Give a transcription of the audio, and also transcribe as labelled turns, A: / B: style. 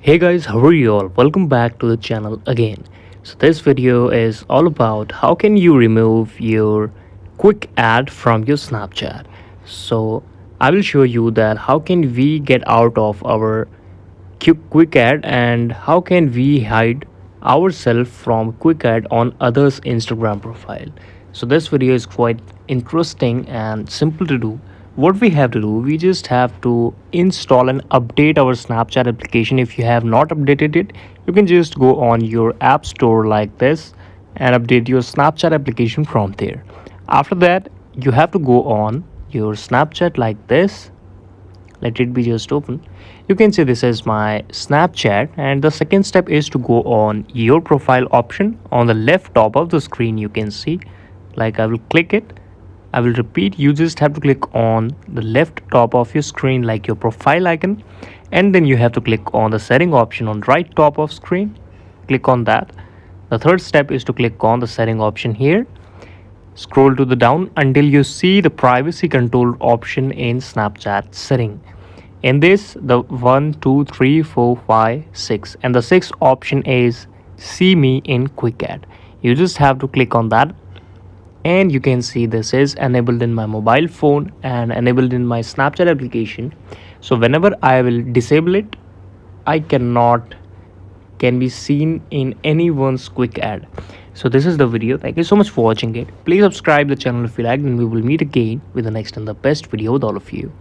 A: Hey guys, how are you all? Welcome back to the channel again. So this video is all about how can you remove your quick ad from your Snapchat. So I will show you that how can we get out of our quick ad and how can we hide ourselves from quick ad on others Instagram profile. So this video is quite interesting and simple to do. What we have to do, we just have to install and update our Snapchat application. If you have not updated it, you can just go on your app store like this and update your Snapchat application from there. After that, you have to go on your Snapchat like this. Let it be just open. You can see this is my Snapchat, and the second step is to go on your profile option on the left top of the screen. You can see, like, I will click it. I will repeat, you just have to click on the left top of your screen like your profile icon, and then you have to click on the setting option on right top of screen. Click on that. The third step is to click on the setting option here. Scroll to the down until you see the privacy control option in Snapchat setting. In this, the 1, 2, 3, 4, 5, 6, and the sixth option is see me in quick ad. You just have to click on that, and you can see this is enabled in my mobile phone and enabled in my Snapchat application. So whenever I will disable it, I can be seen in anyone's quick ad. So this is the video. Thank you so much for watching it. Please subscribe the channel if you liked, and we will meet again with the next and the best video with all of you.